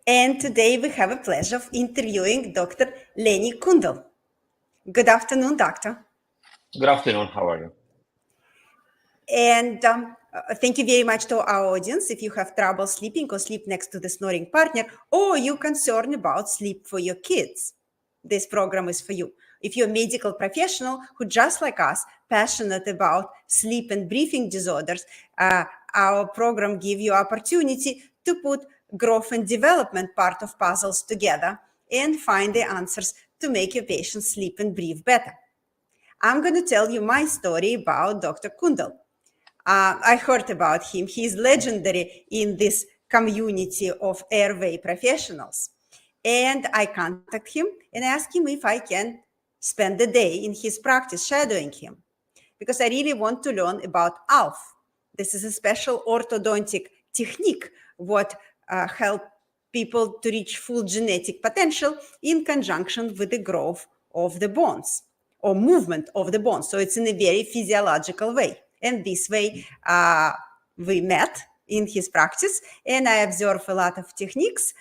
And today we have a pleasure of interviewing Dr. Leonard Kundel. Good afternoon, doctor. Good afternoon. How are you? And thank you very much to our audience. If you have trouble sleeping or sleep next to the snoring partner, or you're concerned about sleep for your kids, this program is for you. If you're a medical professional who, just like us, passionate about sleep and breathing disorders, our program gives you opportunity to put growth and development part of puzzles together and find the answers to make your patients sleep and breathe better. I'm going to tell you my story about Dr. Kundel. I heard about him. He's legendary in this community of airway professionals. And I contacted him and asked him if I can spend the day in his practice shadowing him, because I really want to learn about ALF. This is a special orthodontic technique what help people to reach full genetic potential in conjunction with the growth of the bones or movement of the bones. So it's in a very physiological way. And this way, we met in his practice, and I observed a lot of techniques.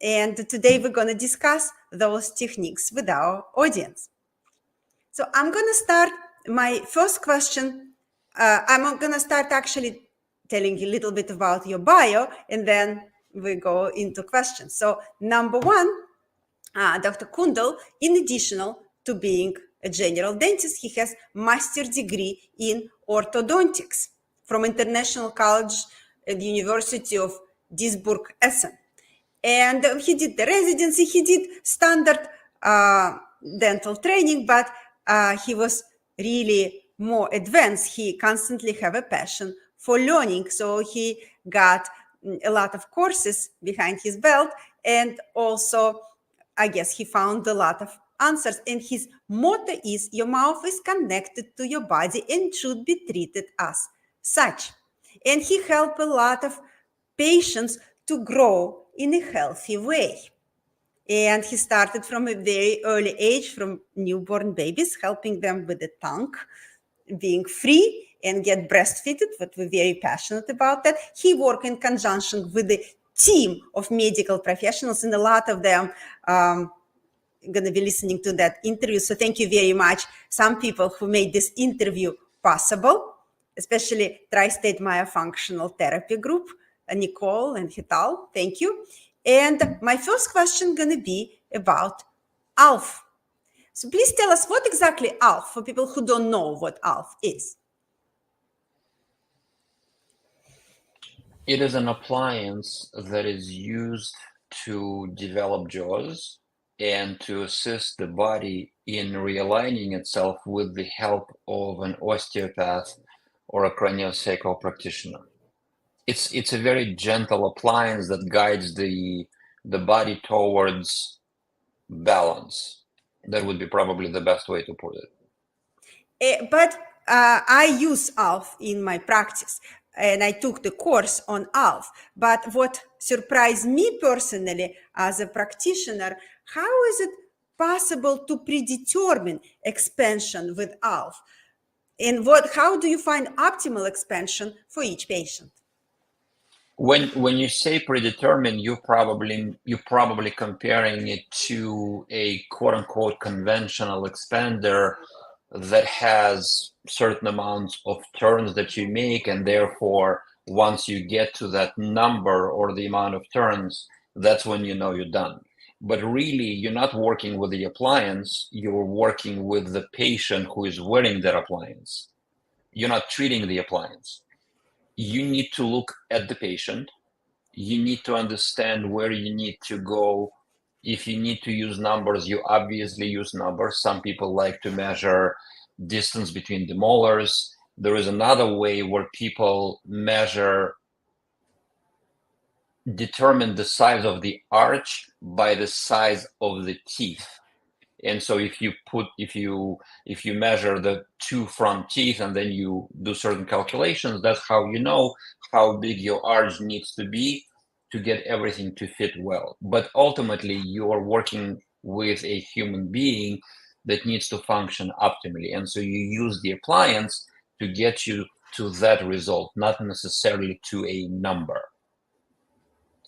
And today we're going to discuss those techniques with our audience. So I'm going to start my first question. I'm going to start actually telling you a little bit about your bio, and then we go into questions. So number one, Dr. Kundel, in addition to being a general dentist, he has master's degree in orthodontics from International College at the University of Duisburg-Essen. And he did the residency, he did standard dental training, but he was really more advanced. He constantly have a passion for learning. So he got a lot of courses behind his belt, and also, I guess, he found a lot of answers. And his motto is, your mouth is connected to your body and should be treated as such. And he helped a lot of patients to grow in a healthy way. And he started from a very early age, from newborn babies, helping them with the tongue, being free and get breastfeeded, but we're very passionate about that. He worked in conjunction with the team of medical professionals, and a lot of them going to be listening to that interview. So thank you very much. Some people who made this interview possible, especially Tri-State Myofunctional Therapy Group, Nicole and Hital, thank you. And my first question going to be about ALF. So please tell us what exactly ALF, for people who don't know what ALF is. It is an appliance that is used to develop jaws and to assist the body in realigning itself with the help of an osteopath or a craniosacral practitioner. It's a very gentle appliance that guides the body towards balance. That would be probably the best way to put it. But I use ALF in my practice, and I took the course on ALF. But what surprised me personally as a practitioner, how is it possible to predetermine expansion with ALF? And how do you find optimal expansion for each patient? When you say predetermined, you're probably comparing it to a quote unquote conventional expander that has certain amounts of turns that you make, and therefore once you get to that number or the amount of turns, that's when you know you're done. But really, you're not working with the appliance, you're working with the patient who is wearing that appliance. You're not treating the appliance. You need to look at the patient. You need to understand where you need to go. If you need to use numbers, you obviously use numbers. Some people like to measure distance between the molars. There is another way where people determine the size of the arch by the size of the teeth. And so if you measure the two front teeth and then you do certain calculations, that's how you know how big your arch needs to be to get everything to fit well. But ultimately, you are working with a human being that needs to function optimally. And so you use the appliance to get you to that result, not necessarily to a number.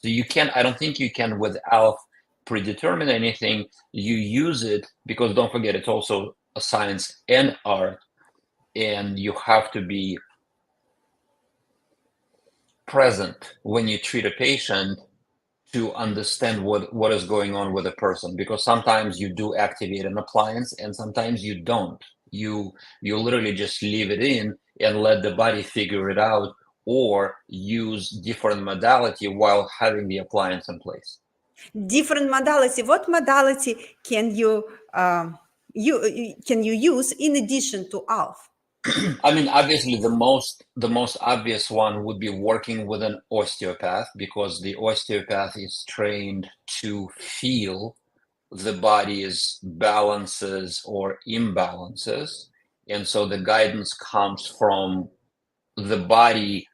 So you can't, I don't think you can with ALF predetermine anything. You use it because don't forget, it's also a science and art, and you have to be present when you treat a patient to understand what is going on with a person, because sometimes you do activate an appliance and sometimes you don't. You literally just leave it in and let the body figure it out, or use different modality while having the appliance in place. Different modality. What modality can you use in addition to ALF? I mean, obviously, the most obvious one would be working with an osteopath, because the osteopath is trained to feel the body's balances or imbalances, and so the guidance comes from the body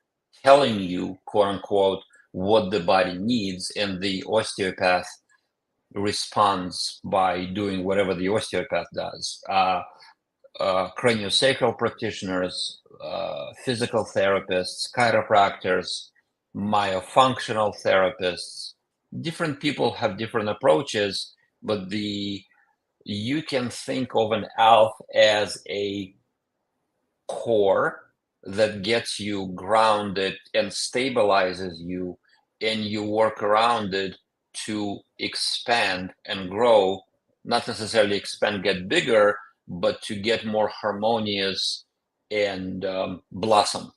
telling you, quote unquote, what the body needs, and the osteopath responds by doing whatever the osteopath does. Craniosacral practitioners, physical therapists, chiropractors, myofunctional therapists. Different people have different approaches, but you can think of an ALF as a core that gets you grounded and stabilizes you, and you work around it to expand and grow, not necessarily expand, get bigger, but to get more harmonious and blossom.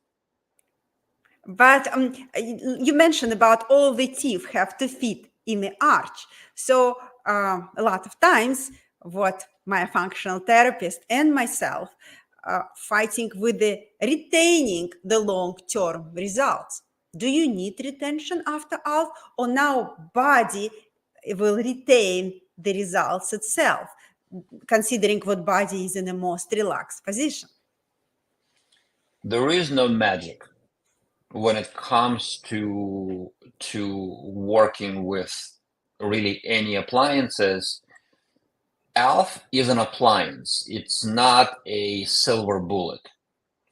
But you mentioned about all the teeth have to fit in the arch. So a lot of times, what my functional therapist and myself fighting with the retaining the long-term results. Do you need retention after ALF, or now body will retain the results itself, considering what body is in the most relaxed position? There is no magic when it comes to working with really any appliances. ALF is an appliance. It's not a silver bullet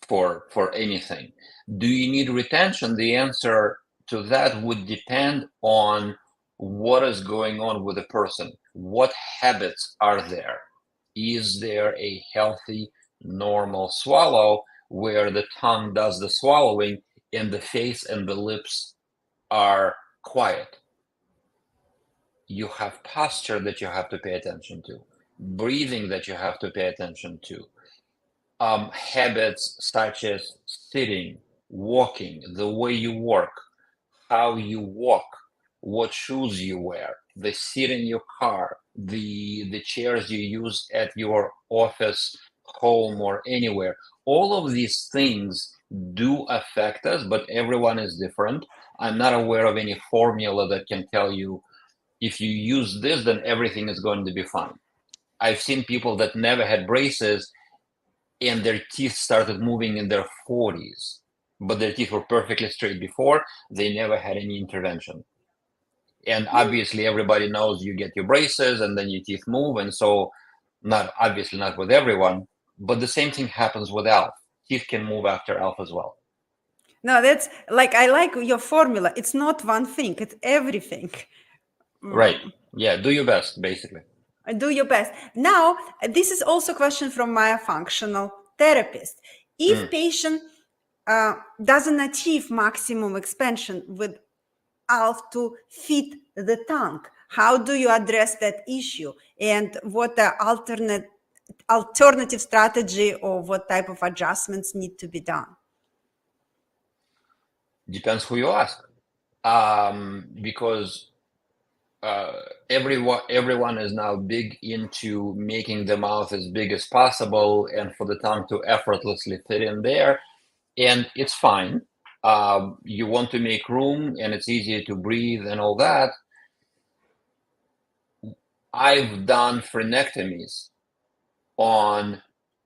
for anything. Do you need retention? The answer to that would depend on what is going on with the person. What habits are there? Is there a healthy, normal swallow where the tongue does the swallowing and the face and the lips are quiet? You have posture that you have to pay attention to, breathing that you have to pay attention to, habits such as sitting, walking, the way you work, how you walk, what shoes you wear, the seat in your car, the chairs you use at your office, home, or anywhere. All of these things do affect us, but everyone is different. I'm not aware of any formula that can tell you if you use this, then everything is going to be fine. I've seen people that never had braces and their teeth started moving in their 40s, but their teeth were perfectly straight before. They never had any intervention. And obviously, everybody knows you get your braces and then your teeth move. And so, not obviously not with everyone, but the same thing happens with ALF. Teeth can move after ALF as well. No, that's like, I like your formula. It's not one thing, it's everything. Right. Yeah. Do your best, basically. Do your best. Now, this is also a question from my functional therapist. If patient doesn't achieve maximum expansion with ALF to fit the tongue, how do you address that issue? And what the alternative strategy, or what type of adjustments need to be done? Depends who you ask. Because everyone is now big into making the mouth as big as possible and for the tongue to effortlessly fit in there, and it's fine. You want to make room and it's easier to breathe and all that. I've done frenectomies on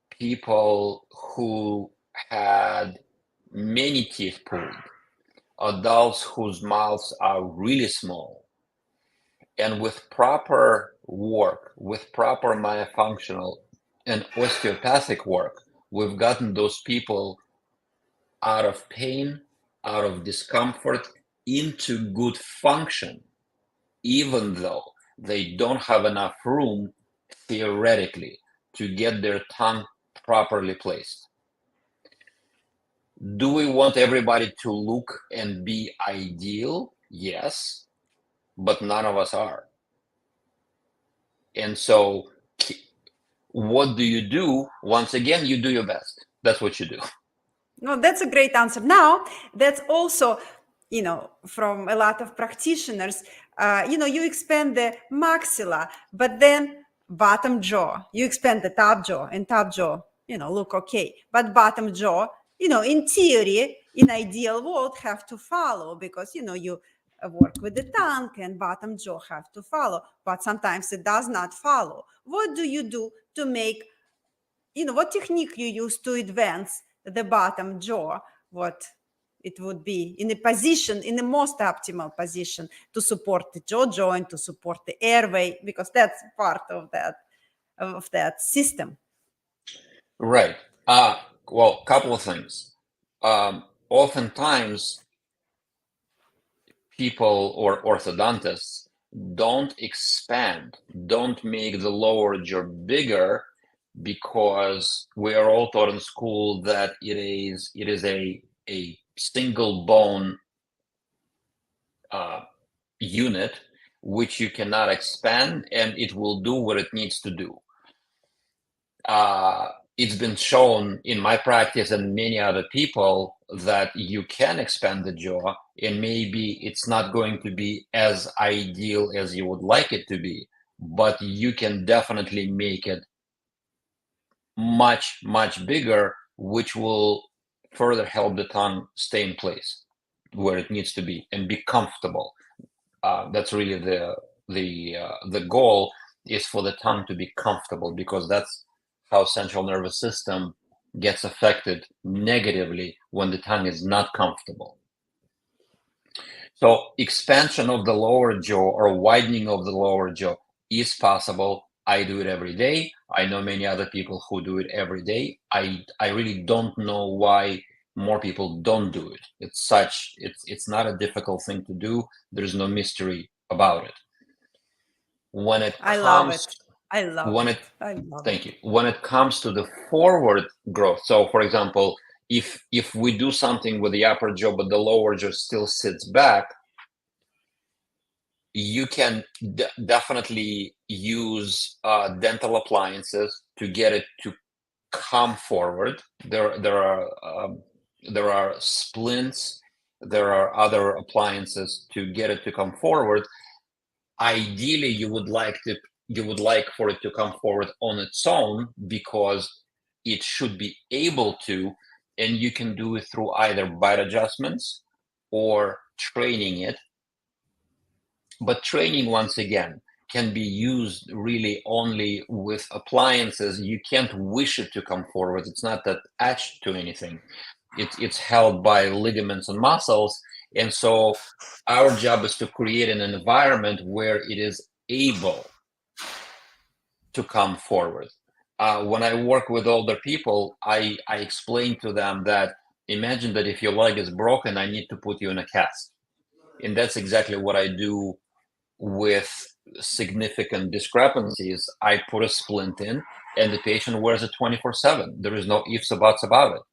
people who had many teeth pulled, adults whose mouths are really small. And with proper work, with proper myofunctional and osteopathic work, we've gotten those people out of pain, out of discomfort, into good function, even though they don't have enough room theoretically to get their tongue properly placed. Do we want everybody to look and be ideal? Yes, but none of us are. And so what do you do? Once again, you do your best. That's what you do. No, that's a great answer. Now, that's also, from a lot of practitioners, you expand the maxilla, but then bottom jaw, you expand the top jaw, and top jaw, look okay. But bottom jaw, in theory, in ideal world, have to follow because, you work with the tongue and bottom jaw have to follow, but sometimes it does not follow. What do you do to make, what technique you use to advance the bottom jaw, what it would be in a position, in the most optimal position to support the jaw joint, to support the airway, because that's part of that system. Right. Well, couple of things. Oftentimes, people or orthodontists don't expand, don't make the lower jaw bigger because we are all taught in school that it is a single bone unit which you cannot expand, and it will do what it needs to do. It's been shown in my practice and many other people that you can expand the jaw, and maybe it's not going to be as ideal as you would like it to be, but you can definitely make it much, much bigger, which will further help the tongue stay in place where it needs to be and be comfortable. That's really the goal, is for the tongue to be comfortable, because that's how central nervous system gets affected negatively when the tongue is not comfortable. So expansion of the lower jaw or widening of the lower jaw is possible. I do it every day. I know many other people who do it every day. I really don't know why more people don't do it. It's not a difficult thing to do. There's no mystery about it. When it I comes, love it. I love thank you. When it comes to the forward growth, so for example, if we do something with the upper jaw but the lower jaw still sits back, you can definitely use dental appliances to get it to come forward. There are splints, there are other appliances to get it to come forward. Ideally, you would like for it to come forward on its own, because it should be able to, and you can do it through either bite adjustments or training it. But training, once again, can be used really only with appliances. You can't wish it to come forward. It's not attached to anything. It's held by ligaments and muscles. And so our job is to create an environment where it is able to come forward. When I work with older people, I explain to them that imagine that if your leg is broken, I need to put you in a cast. And that's exactly what I do with significant discrepancies. I put a splint in and the patient wears it 24/7. There is no ifs or buts about it.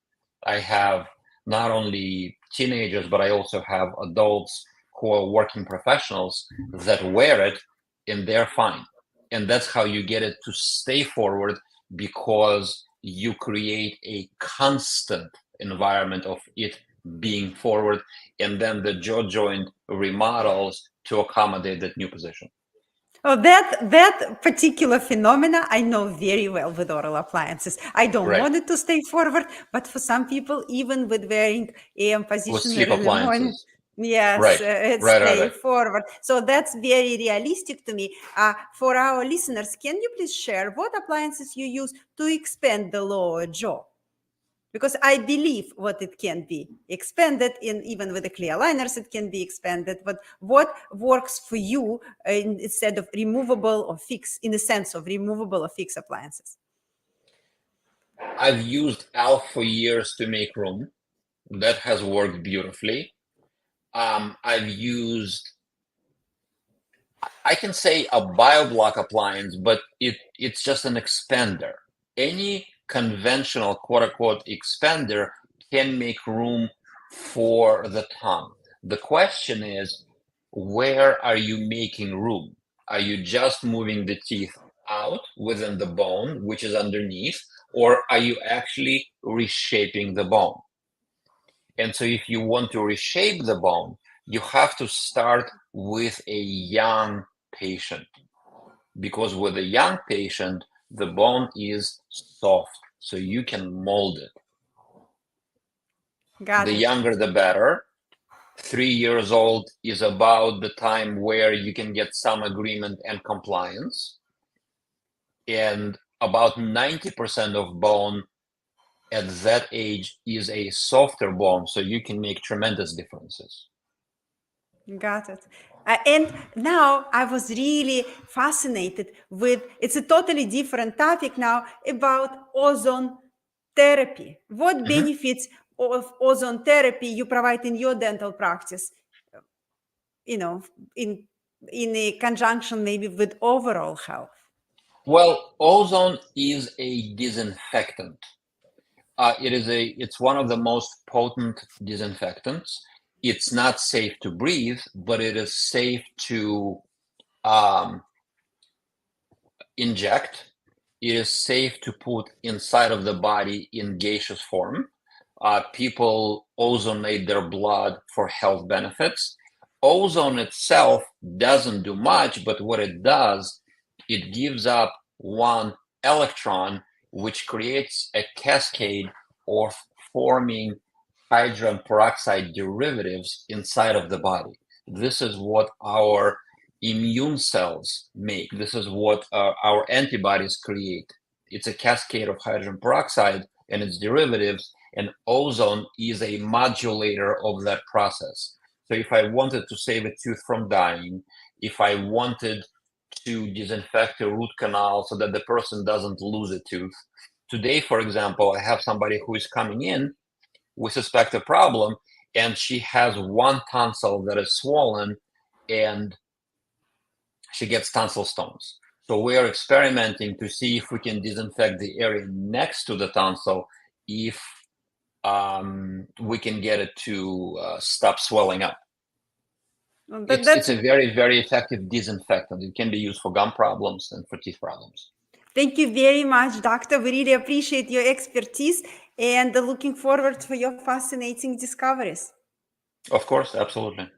I have not only teenagers, but I also have adults who are working professionals that wear it and they're fine. And that's how you get it to stay forward, because you create a constant environment of it being forward, and then the jaw joint remodels to accommodate that new position. Oh, that particular phenomena I know very well with oral appliances. I don't Right. want it to stay forward, but for some people, even with wearing AM With positioner sleep in the morning, appliances. yes, Right. it Right. stay forward. So that's very realistic to me. For our listeners, can you please share what appliances you use to expand the lower jaw? Because I believe what it can be expanded in, even with the clear aligners, it can be expanded. But what works for you instead of removable or fixed, in the sense of removable or fixed appliances? I've used ALF for years to make room. That has worked beautifully. I've used, I can say a BioBlock appliance, but it's just an expander. Any conventional quote unquote expander can make room for the tongue. The question is, where are you making room? Are you just moving the teeth out within the bone, which is underneath, or are you actually reshaping the bone? And so if you want to reshape the bone, you have to start with a young patient, because with a young patient, the bone is soft, so you can mold it. The younger, the better. 3 years old is about the time where you can get some agreement and compliance. And about 90% of bone at that age is a softer bone, so you can make tremendous differences. Got it. And now I was really fascinated with, it's a totally different topic now, about ozone therapy. What benefits of ozone therapy you provide in your dental practice, in a conjunction maybe with overall health? Well, ozone is a disinfectant. It's one of the most potent disinfectants. It's not safe to breathe, but it is safe to inject. It is safe to put inside of the body in gaseous form. People ozonate their blood for health benefits. Ozone itself doesn't do much, but what it does, it gives up one electron, which creates a cascade of forming hydrogen peroxide derivatives inside of the body. This is what our immune cells make. This is what our antibodies create. It's a cascade of hydrogen peroxide and its derivatives, and ozone is a modulator of that process. So if I wanted to save a tooth from dying, if I wanted to disinfect a root canal so that the person doesn't lose a tooth. Today, for example, I have somebody who is coming in, we suspect a problem, and she has one tonsil that is swollen, and she gets tonsil stones. So we are experimenting to see if we can disinfect the area next to the tonsil, if we can get it to stop swelling up. It's a very, very effective disinfectant. It can be used for gum problems and for teeth problems. Thank you very much, Doctor. We really appreciate your expertise and looking forward for your fascinating discoveries. Of course, absolutely.